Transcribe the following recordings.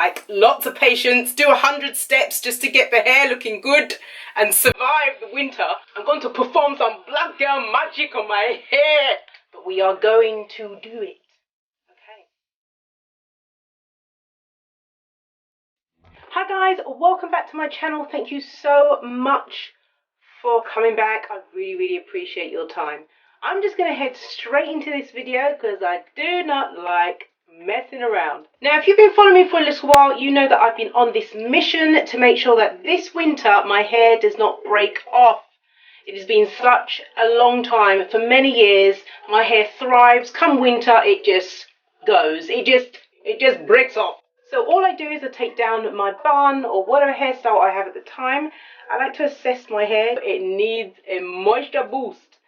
like lots of patience, do 100 steps just to get the hair looking good and survive the winter. I'm going to perform some black girl magic on my hair, but we are going to do it. Okay. Hi guys, welcome back to my channel. Thank you so much for coming back. I really appreciate your time. I'm just going to head straight into this video because I do not like messing around. Now, if you've been following me for a little while, you know that I've been on this mission to make sure that this winter my hair does not break off. It has been such a long time. For many years, my hair thrives. Come winter, it just goes. It just breaks off. So all I do is I take down my bun or whatever hairstyle I have at the time. I like to assess my hair. It needs a moisture boost.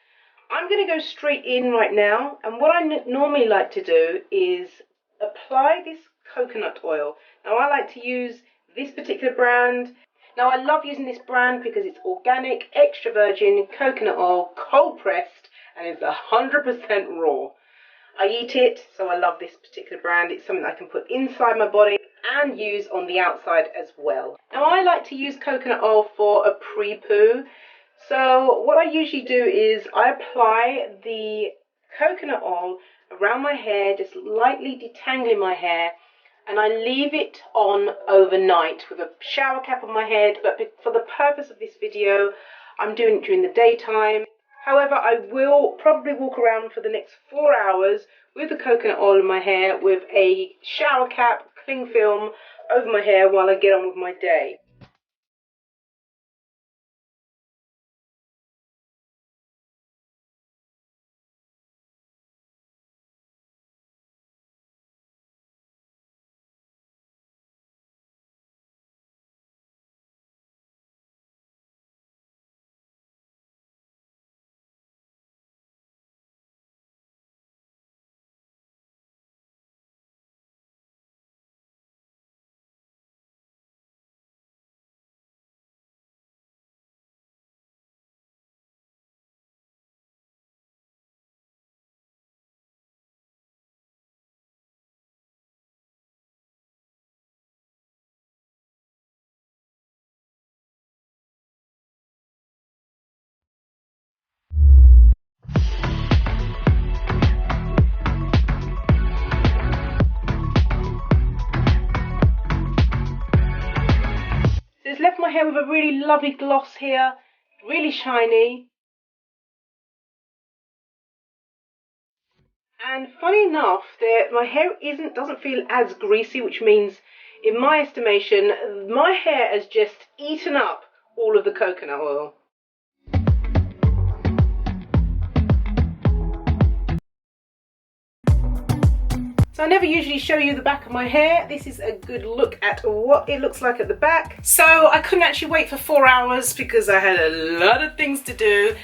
I'm going to go straight in right now, and what I normally like to do is apply this coconut oil. Now I like to use this particular brand. Now I love using this brand because it's organic, extra virgin coconut oil, cold pressed, and it's 100% raw. I eat it, so I love this particular brand. It's something I can put inside my body and use on the outside as well. Now I like to use coconut oil for a pre-poo. So what I usually do is I apply the coconut oil around my hair, just lightly detangling my hair, and I leave it on overnight with a shower cap on my head. But for the purpose of this video, I'm doing it during the daytime. However, I will probably walk around for the next 4 hours with the coconut oil in my hair with a shower cap, cling film over my hair while I get on with my day. It's left my hair with a really lovely gloss here, really shiny. And funny enough, my hair doesn't feel as greasy, which means, in my estimation, my hair has just eaten up all of the coconut oil. So I never usually show you the back of my hair. This is a good look at what it looks like at the back. So I couldn't actually wait for 4 hours because I had a lot of things to do.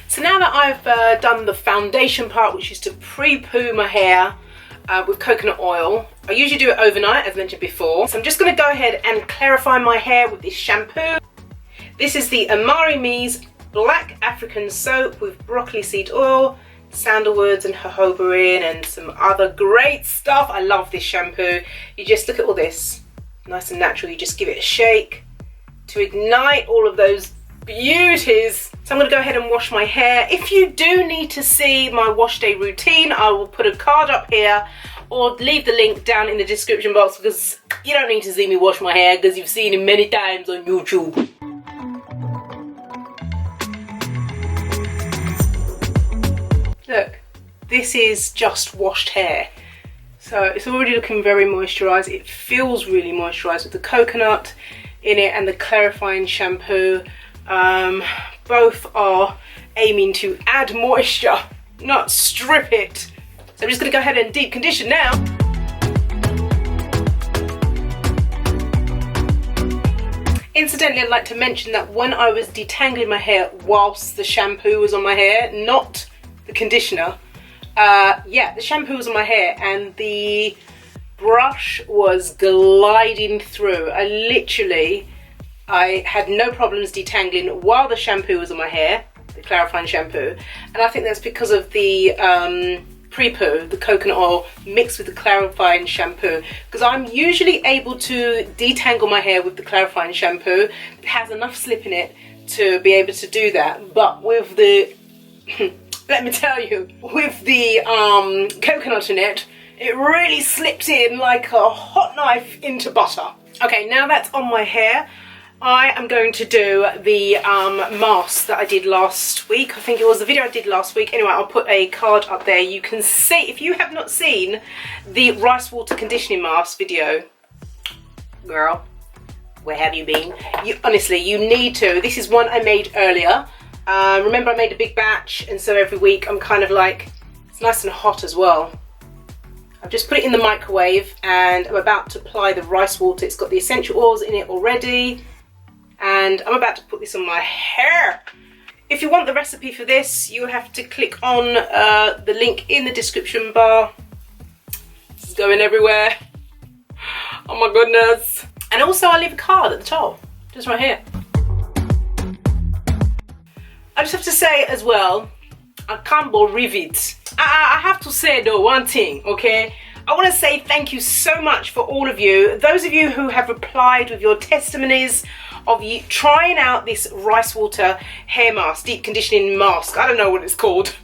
So now that I've done the foundation part, which is to pre-poo my hair with coconut oil, I usually do it overnight, as mentioned before. So I'm just going to go ahead and clarify my hair with this shampoo. This is the Amari Me's Black African Soap with broccoli seed oil, sandalwoods and jojoba and some other great stuff. I love this shampoo. You just look at all this, nice and natural. You just give it a shake to ignite all of those beauties. So I'm going to go ahead and wash my hair. If you do need to see my wash day routine, I will put a card up here or leave the link down in the description box, because you don't need to see me wash my hair because you've seen it many times on YouTube. Look, this is just washed hair. So it's already looking very moisturised. It feels really moisturised with the coconut in it and the clarifying shampoo. Both are aiming to add moisture, not strip it. So I'm just going to go ahead and deep condition now. Incidentally, I'd like to mention that when I was detangling my hair whilst the shampoo was on my hair, not the conditioner, the shampoo was on my hair and the brush was gliding through. I had no problems detangling while the shampoo was on my hair, the clarifying shampoo, and I think that's because of the pre-poo, the coconut oil mixed with the clarifying shampoo, because I'm usually able to detangle my hair with the clarifying shampoo. It has enough slip in it to be able to do that, but with the let me tell you, with the coconut in it, it really slips in like a hot knife into butter. Okay, now that's on my hair, I am going to do the mask that I did last week. I think it was the video I did last week. Anyway, I'll put a card up there. You can see, if you have not seen the rice water conditioning mask video, girl, where have you been? Honestly, you need to. This is one I made earlier. Remember, I made a big batch, and so every week I'm kind of like, it's nice and hot as well. I've just put it in the microwave and I'm about to apply the rice water. It's got the essential oils in it already. And I'm about to put this on my hair. If you want the recipe for this, you'll have to click on the link in the description bar. This is going everywhere. Oh my goodness. And also I'll leave a card at the top, just right here. I just have to say as well, I can't believe it. I have to say though one thing, okay? I want to say thank you so much for all of you. Those of you who have replied with your testimonies of you trying out this rice water hair mask, deep conditioning mask. I don't know what it's called.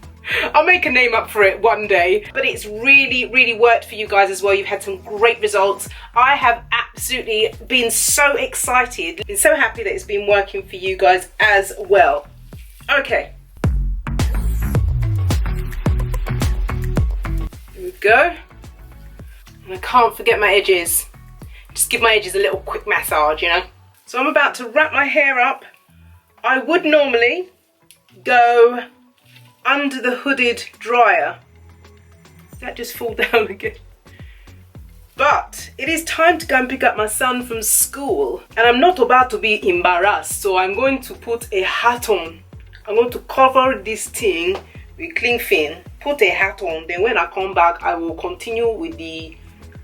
I'll make a name up for it one day. But it's really worked for you guys as well. You've had some great results. I have absolutely been so excited. Been so happy that it's been working for you guys as well. Okay. Here we go. And I can't forget my edges. Just give my edges a little quick massage, you know. So I'm about to wrap my hair up. I would normally go under the hooded dryer. Did that just fall down again? But it is time to go and pick up my son from school. And I'm not about to be embarrassed, so I'm going to put a hat on. I'm going to cover this thing with cling film, put a hat on, then when I come back, I will continue with the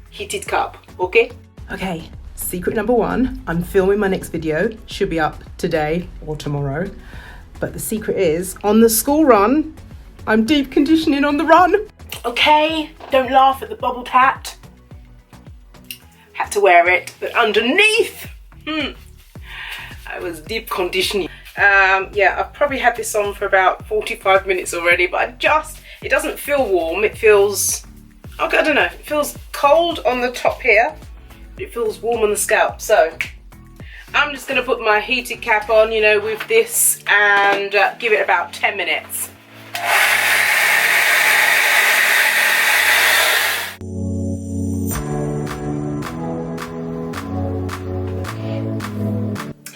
heated cup, okay? Okay. Secret number one, I'm filming my next video, should be up today or tomorrow, but the secret is, on the school run, I'm deep conditioning on the run. Okay, don't laugh at the bobbled hat. Had to wear it, but underneath, I was deep conditioning. Yeah, I've probably had this on for about 45 minutes already, but it doesn't feel warm, it feels, okay, I don't know, it feels cold on the top here. It feels warm on the scalp, so I'm just going to put my heated cap on, you know, with this and give it about 10 minutes.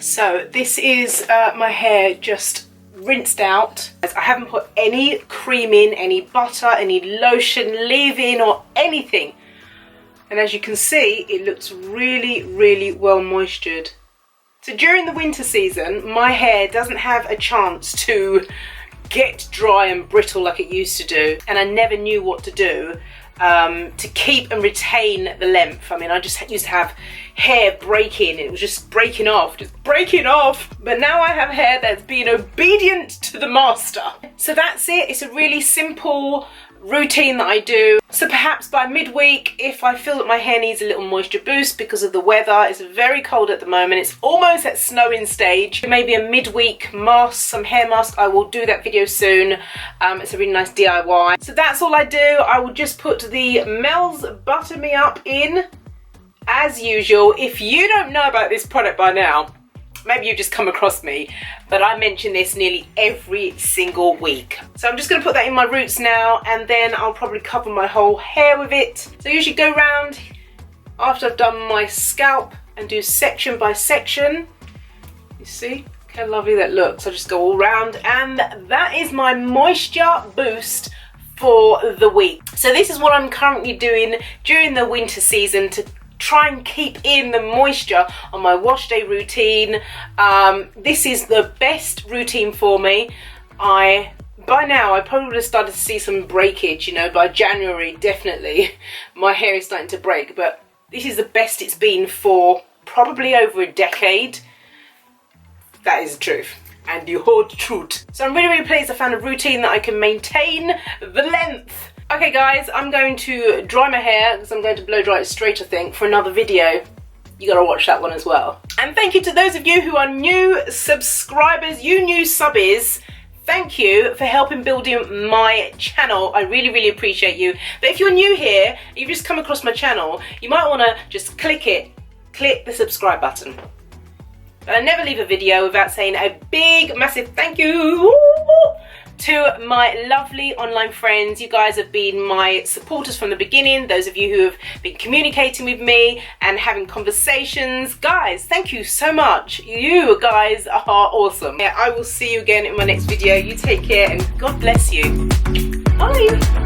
So this is my hair just rinsed out. I haven't put any cream in, any butter, any lotion, leave-in or anything. And as you can see, it looks really well moistured. So during the winter season, my hair doesn't have a chance to get dry and brittle like it used to do. And I never knew what to do to keep and retain the length. I mean, I just used to have hair breaking. It was just breaking off. But now I have hair that's being obedient to the master. So that's it. It's a really simple routine that I do. So perhaps by midweek, if I feel that my hair needs a little moisture boost because of the weather, it's very cold at the moment, it's almost at snowing stage, maybe a midweek mask, some hair mask, I will do that video soon. It's a really nice DIY. So that's all I do. I will just put the Mel's Butter Me Up in as usual. If you don't know about this product by now, maybe you've just come across me, but I mention this nearly every single week. So I'm just going to put that in my roots now, and then I'll probably cover my whole hair with it. So I usually go round after I've done my scalp and do section by section. You see how lovely that looks. I just go all round, and that is my moisture boost for the week. So this is what I'm currently doing during the winter season to try and keep in the moisture on my wash day routine. This is the best routine for me. By now I probably would have started to see some breakage, you know, by January definitely my hair is starting to break, but this is the best it's been for probably over a decade. That is the truth and the whole truth. So I'm really pleased I found a routine that I can maintain the length Okay guys, I'm going to dry my hair because I'm going to blow dry it straight, I think, for another video. You gotta watch that one as well. And thank you to those of you who are new subscribers, you new subbies. Thank you for helping building my channel. I really, really appreciate you. But if you're new here, you've just come across my channel, you might wanna just click the subscribe button. But I never leave a video without saying a big, massive thank you to my lovely online friends. You guys have been my supporters from the beginning. Those of you who have been communicating with me and having conversations. Guys, thank you so much. You guys are awesome. I will see you again in my next video. You take care and God bless you. Bye.